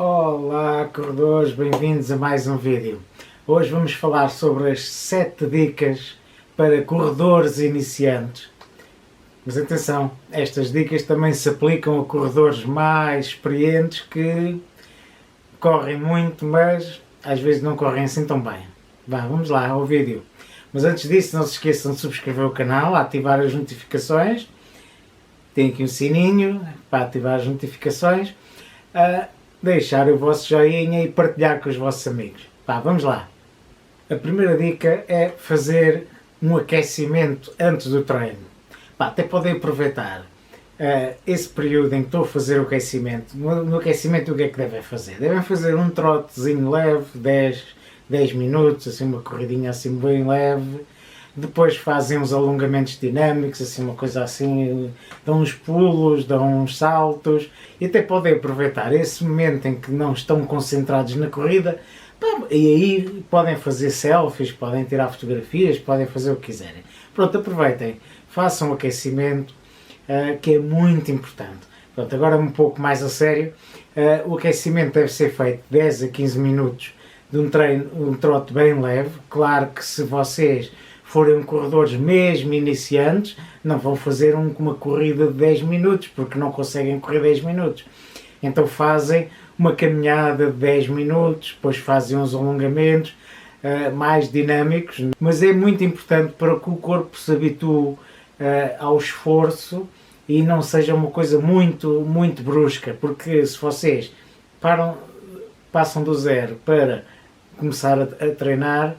Olá corredores, bem-vindos a mais um vídeo. Hoje vamos falar sobre as 7 dicas para corredores iniciantes. Mas atenção, estas dicas também se aplicam a corredores mais experientes que correm muito, mas às vezes não correm assim tão bem. Vamos lá ao vídeo. Mas antes disso, não se esqueçam de subscrever o canal, ativar as notificações. Tem aqui um sininho para ativar as notificações. Deixar o vosso joinha e partilhar com os vossos amigos. Vamos lá. A primeira dica é fazer um aquecimento antes do treino. Até podem aproveitar esse período em que estou a fazer o aquecimento. No aquecimento o que é que devem fazer? Devem fazer um trotezinho leve, 10 minutos, assim uma corridinha assim bem leve. Depois fazem uns alongamentos dinâmicos, assim uma coisa assim, dão uns pulos, dão uns saltos e até podem aproveitar esse momento em que não estão concentrados na corrida e aí podem fazer selfies, podem tirar fotografias, podem fazer o que quiserem. Pronto, aproveitem, façam o aquecimento, que é muito importante. Pronto, agora um pouco mais a sério, o aquecimento deve ser feito 10 a 15 minutos de um treino, um trote bem leve. Claro que se vocês forem corredores mesmo iniciantes, não vão fazer uma corrida de 10 minutos, porque não conseguem correr 10 minutos. Então fazem uma caminhada de 10 minutos, depois fazem uns alongamentos mais dinâmicos, mas é muito importante para que o corpo se habitue ao esforço e não seja uma coisa muito brusca, porque se vocês passam do zero para começar a treinar,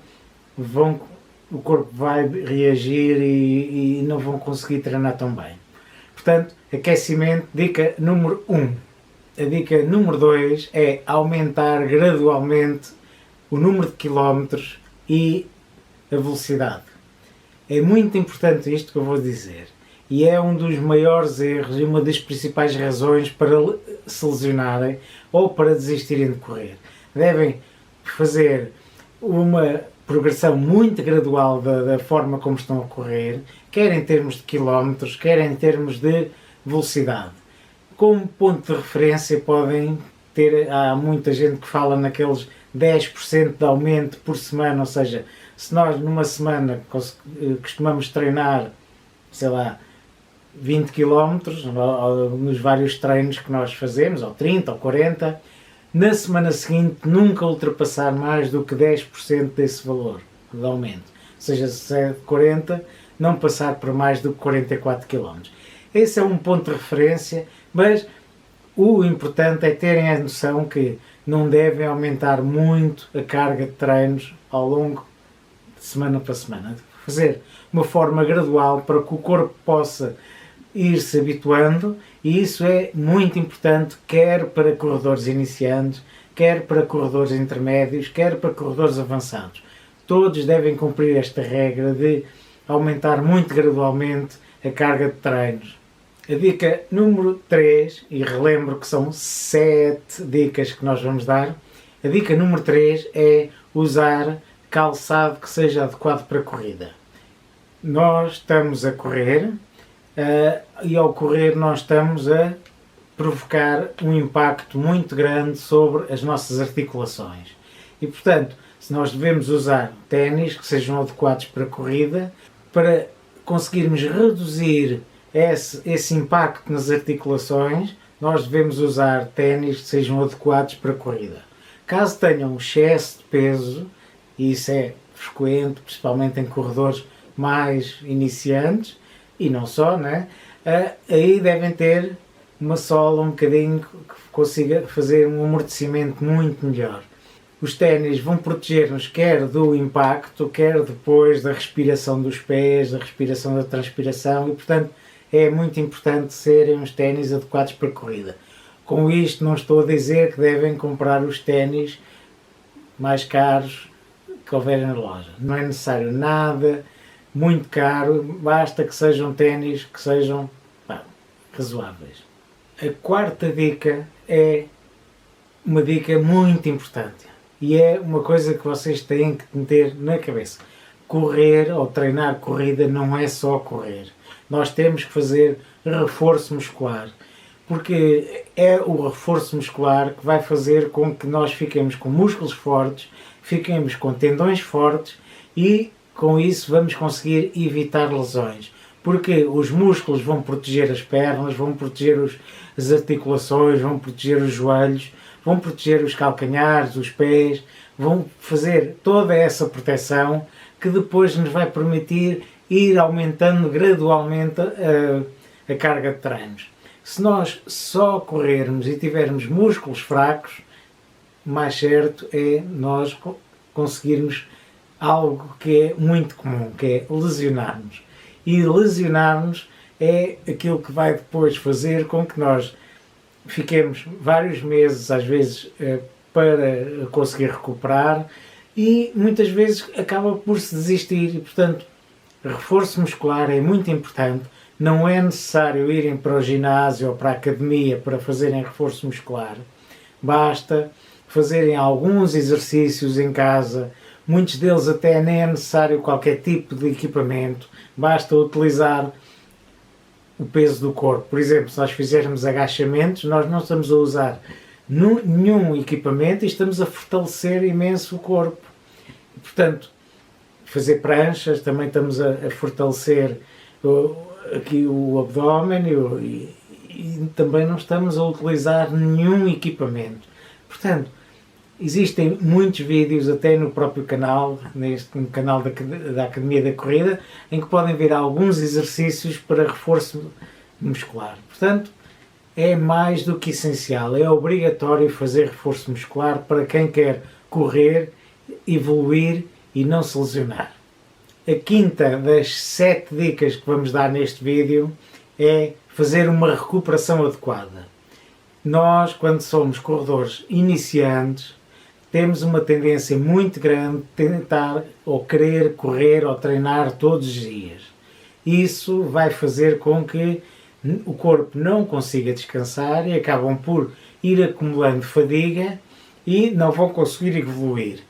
o corpo vai reagir e não vão conseguir treinar tão bem. Portanto, aquecimento, dica número 1. A dica número 2 é aumentar gradualmente o número de quilómetros e a velocidade. É muito importante isto que eu vou dizer. E é um dos maiores erros e uma das principais razões para se lesionarem ou para desistirem de correr. Devem fazer uma progressão muito gradual da forma como estão a correr, quer em termos de quilómetros, quer em termos de velocidade. Como ponto de referência podem ter, há muita gente que fala naqueles 10% de aumento por semana, ou seja, se nós numa semana costumamos treinar, sei lá, 20 km, nos vários treinos que nós fazemos, ou 30 ou 40, na semana seguinte nunca ultrapassar mais do que 10% desse valor de aumento. Ou seja, se é 40, não passar por mais do que 44 km. Esse é um ponto de referência, mas o importante é terem a noção que não devem aumentar muito a carga de treinos ao longo de semana para semana. Fazer uma forma gradual para que o corpo possa ir se habituando, e isso é muito importante, quer para corredores iniciantes, quer para corredores intermédios, quer para corredores avançados. Todos devem cumprir esta regra de aumentar muito gradualmente a carga de treinos. A dica número 3, e relembro que são 7 dicas que nós vamos dar, a dica número 3 é usar calçado que seja adequado para a corrida. Nós estamos a correr, e ao correr nós estamos a provocar um impacto muito grande sobre as nossas articulações. E portanto, se nós devemos usar ténis que sejam adequados para a corrida, para conseguirmos reduzir esse impacto nas articulações, nós devemos usar ténis que sejam adequados para a corrida. Caso tenham excesso de peso, e isso é frequente, principalmente em corredores mais iniciantes, e não só, né? Aí devem ter uma sola um bocadinho que consiga fazer um amortecimento muito melhor. Os ténis vão proteger-nos quer do impacto, quer depois da respiração dos pés, da respiração da transpiração, e portanto é muito importante serem uns ténis adequados para a corrida. Com isto não estou a dizer que devem comprar os ténis mais caros que houverem na loja. Não é necessário nada muito caro, basta que sejam ténis que sejam razoáveis. A quarta dica é uma dica muito importante e é uma coisa que vocês têm que meter na cabeça. Correr ou treinar corrida não é só correr. Nós temos que fazer reforço muscular. porque é o reforço muscular que vai fazer com que nós fiquemos com músculos fortes, fiquemos com tendões fortes e com isso vamos conseguir evitar lesões. Porque os músculos vão proteger as pernas, vão proteger as articulações, vão proteger os joelhos, vão proteger os calcanhares, os pés, vão fazer toda essa proteção que depois nos vai permitir ir aumentando gradualmente a carga de treinos. Se nós só corrermos e tivermos músculos fracos, mais certo é nós conseguirmos algo que é muito comum, que é lesionar-nos. E lesionar-nos é aquilo que vai depois fazer com que nós fiquemos vários meses, às vezes, para conseguir recuperar e muitas vezes acaba por se desistir. E, portanto, reforço muscular é muito importante. Não é necessário irem para o ginásio ou para a academia para fazerem reforço muscular. Basta fazerem alguns exercícios em casa. Muitos deles até nem é necessário qualquer tipo de equipamento. Basta utilizar o peso do corpo. Por exemplo, se nós fizermos agachamentos, nós não estamos a usar nenhum equipamento e estamos a fortalecer imenso o corpo. E, portanto, fazer pranchas, também estamos a fortalecer aqui o abdômen e também não estamos a utilizar nenhum equipamento. Portanto, existem muitos vídeos, até no próprio canal, no canal da Academia da Corrida, em que podem ver alguns exercícios para reforço muscular. Portanto, é mais do que essencial, é obrigatório fazer reforço muscular para quem quer correr, evoluir e não se lesionar. A quinta das 7 dicas que vamos dar neste vídeo é fazer uma recuperação adequada. Nós, quando somos corredores iniciantes, temos uma tendência muito grande de tentar ou querer correr ou treinar todos os dias. Isso vai fazer com que o corpo não consiga descansar e acabam por ir acumulando fadiga e não vão conseguir evoluir.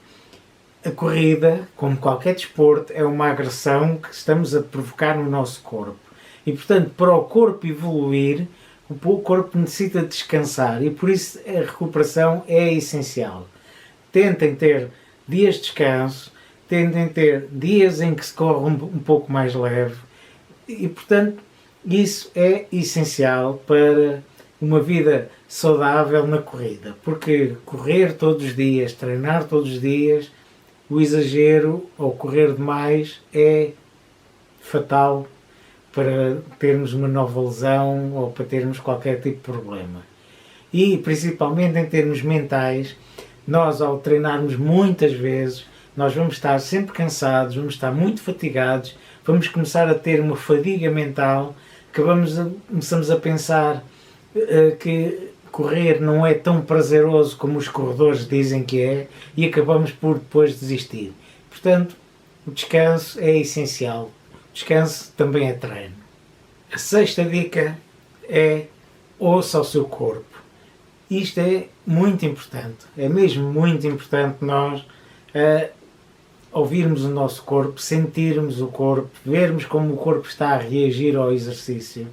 A corrida, como qualquer desporto, é uma agressão que estamos a provocar no nosso corpo. E, portanto, para o corpo evoluir, o corpo necessita descansar e, por isso, a recuperação é essencial. Tentem ter dias de descanso, tentem ter dias em que se corre um pouco mais leve e, portanto, isso é essencial para uma vida saudável na corrida. Porque correr todos os dias, treinar todos os dias, o exagero ou correr demais é fatal para termos uma nova lesão ou para termos qualquer tipo de problema. E, principalmente em termos mentais, nós, ao treinarmos muitas vezes, nós vamos estar sempre cansados, vamos estar muito fatigados, vamos começar a ter uma fadiga mental, que começamos a pensar que correr não é tão prazeroso como os corredores dizem que é e acabamos por depois desistir. Portanto, o descanso é essencial. O descanso também é treino. A 6ª dica é: ouça o seu corpo. Isto é muito importante, é mesmo muito importante nós ouvirmos o nosso corpo, sentirmos o corpo, vermos como o corpo está a reagir ao exercício,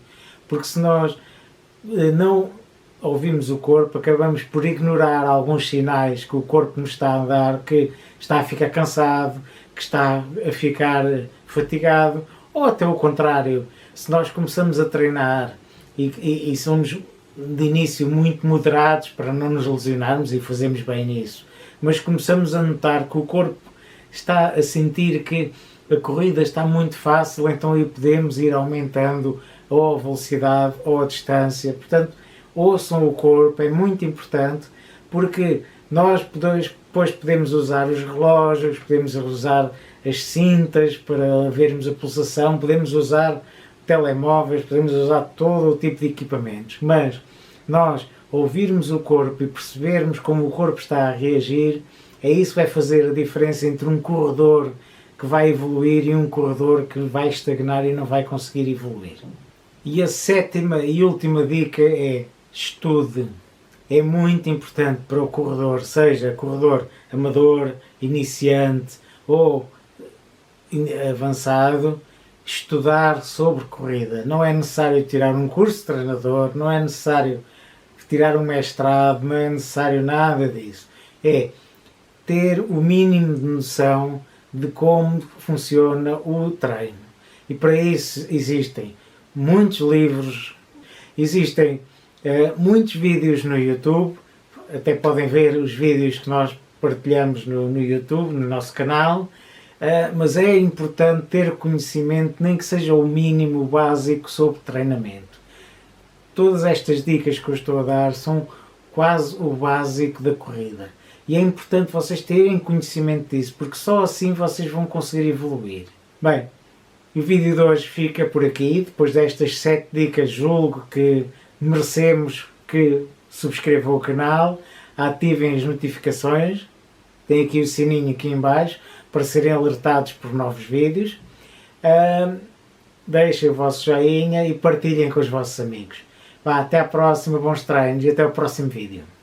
porque se nós não ouvimos o corpo, acabamos por ignorar alguns sinais que o corpo nos está a dar, que está a ficar cansado, que está a ficar fatigado, ou até o contrário, se nós começamos a treinar e somos de início muito moderados para não nos lesionarmos e fazemos bem nisso, mas começamos a notar que o corpo está a sentir que a corrida está muito fácil, então aí podemos ir aumentando ou a velocidade ou a distância. Portanto, ouçam o corpo, é muito importante, porque nós depois podemos usar os relógios, podemos usar as cintas para vermos a pulsação, podemos usar telemóveis, podemos usar todo o tipo de equipamentos, mas nós ouvirmos o corpo e percebermos como o corpo está a reagir, é isso que vai fazer a diferença entre um corredor que vai evoluir e um corredor que vai estagnar e não vai conseguir evoluir. E a 7ª e última dica é: estude. É muito importante para o corredor, seja corredor amador, iniciante ou avançado, estudar sobre corrida. Não é necessário tirar um curso de treinador, não é necessário tirar um mestrado, não é necessário nada disso. É ter o mínimo de noção de como funciona o treino. E para isso existem muitos livros, existem muitos vídeos no YouTube, até podem ver os vídeos que nós partilhamos no YouTube, no nosso canal, mas é importante ter conhecimento, nem que seja o mínimo básico sobre treinamento. Todas estas dicas que eu estou a dar são quase o básico da corrida. E é importante vocês terem conhecimento disso, porque só assim vocês vão conseguir evoluir. Bem, o vídeo de hoje fica por aqui. Depois destas 7 dicas, julgo que merecemos que subscrevam o canal, ativem as notificações, tem aqui o sininho aqui em baixo para serem alertados por novos vídeos. Deixem o vosso joinha e partilhem com os vossos amigos. Vá, até à próxima, bons treinos e até o próximo vídeo.